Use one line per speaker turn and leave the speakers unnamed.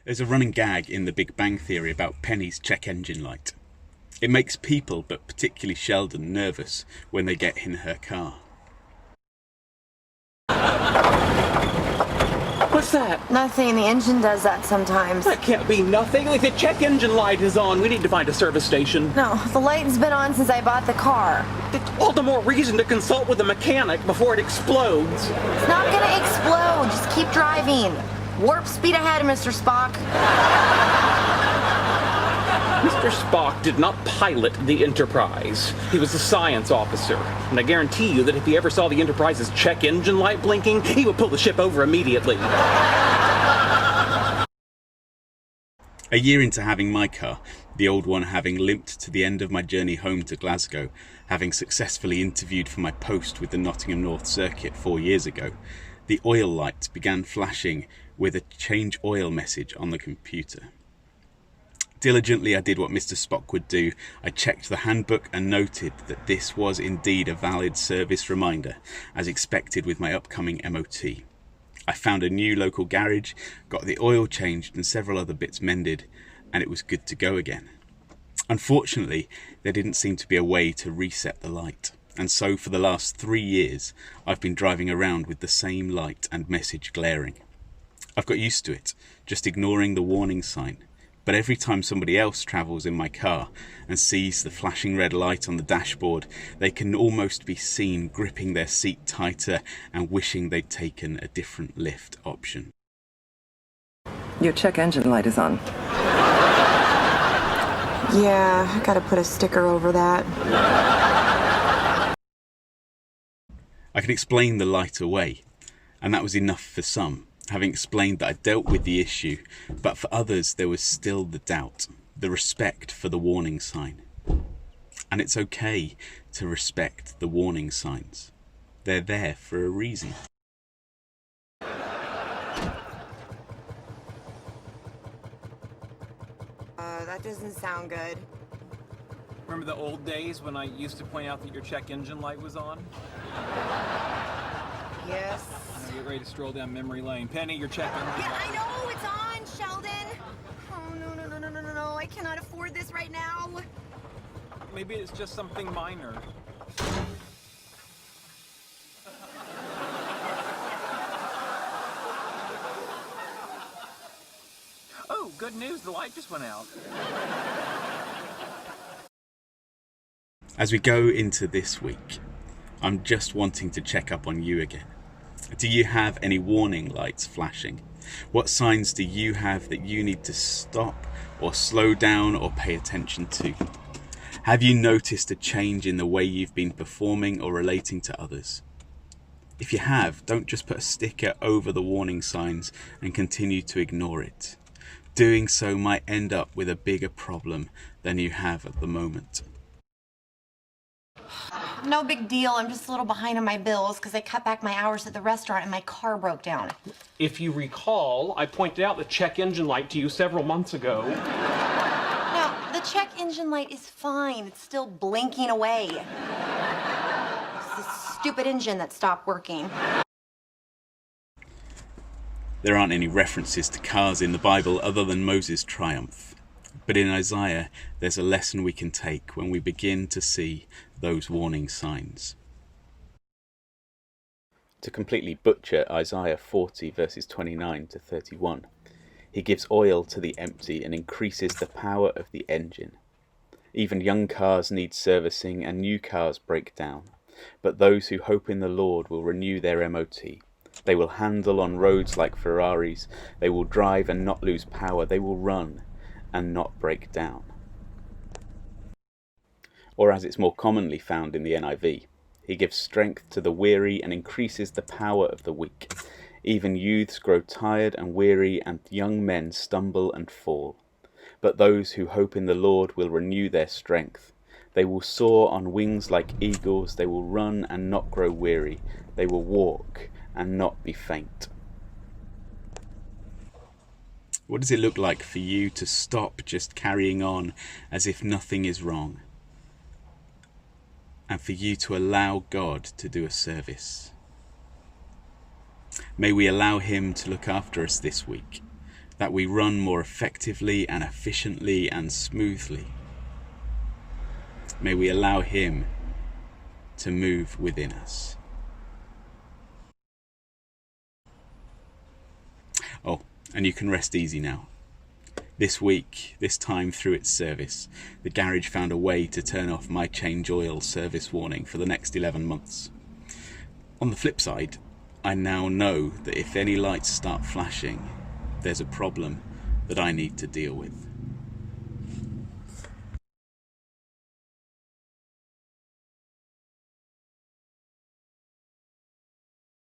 There's a running gag in The Big Bang Theory about Penny's check engine light. It makes people, but particularly Sheldon, nervous when they get in her car.
What's that?
Nothing. The engine does that sometimes.
That can't be nothing. Like, the check engine light is on. We need to find a service station.
No, the light's been on since I bought the car.
It's all the more reason to consult with a mechanic before it explodes.
It's not gonna explode. Just keep driving. Warp speed ahead, Mr. Spock.
Mr. Spock did not pilot the Enterprise. He was a science officer. And I guarantee you that if he ever saw the Enterprise's check engine light blinking, he would pull the ship over immediately.
A year into having my car, the old one having limped to the end of my journey home to Glasgow, having successfully interviewed for my post with the Nottingham North Circuit 4 years ago, the oil light began flashing with a change oil message on the computer. Diligently, I did what Mr. Spock would do. I checked the handbook and noted that this was indeed a valid service reminder, as expected with my upcoming MOT. I found a new local garage, got the oil changed and several other bits mended, and it was good to go again. Unfortunately, there didn't seem to be a way to reset the light, and so for the last 3 years, I've been driving around with the same light and message glaring. I've got used to it, just ignoring the warning sign. But every time somebody else travels in my car and sees the flashing red light on the dashboard, they can almost be seen gripping their seat tighter and wishing they'd taken a different lift option.
Your check engine light is on.
Yeah, I gotta put a sticker over that.
I can explain the light away, and that was enough for some. Having explained that I dealt with the issue, but for others there was still the doubt, the respect for the warning sign. And it's okay to respect the warning signs. They're there for a reason.
That doesn't sound good.
Remember the old days when I used to point out that your check engine light was on?
Yes.
Now get ready to stroll down memory lane. Penny, your check engine
Yeah,
light.
I know it's on, Sheldon. Oh, no. I cannot afford this right now.
Maybe it's just something minor. Oh, good news, the light just went out.
As we go into this week, I'm just wanting to check up on you again. Do you have any warning lights flashing? What signs do you have that you need to stop or slow down or pay attention to? Have you noticed a change in the way you've been performing or relating to others? If you have, don't just put a sticker over the warning signs and continue to ignore it. Doing so might end up with a bigger problem than you have at the moment.
No big deal. I'm just a little behind on my bills because I cut back my hours at the restaurant and my car broke down.
If you recall, I pointed out the check engine light to you several months ago.
No, the check engine light is fine. It's still blinking away. It's this stupid engine that stopped working.
There aren't any references to cars in the Bible other than Moses' triumph. But in Isaiah, there's a lesson we can take when we begin to see those warning signs. To completely butcher Isaiah 40 verses 29 to 31, he gives oil to the empty and increases the power of the engine. Even young cars need servicing and new cars break down, but those who hope in the Lord will renew their MOT. They will handle on roads like Ferraris, they will drive and not lose power, they will run and not break down. Or as it's more commonly found in the NIV, he gives strength to the weary and increases the power of the weak. Even youths grow tired and weary, and young men stumble and fall. But those who hope in the Lord will renew their strength. They will soar on wings like eagles, they will run and not grow weary, they will walk and not be faint. What does it look like for you to stop just carrying on as if nothing is wrong? And for you to allow God to do a service? May we allow him to look after us this week. that we run more effectively and efficiently and smoothly. May we allow him to move within us. Oh, and you can rest easy now. This week, this time through its service, the garage found a way to turn off my change oil service warning for the next 11 months. On the flip side, I now know that if any lights start flashing, there's a problem that I need to deal with.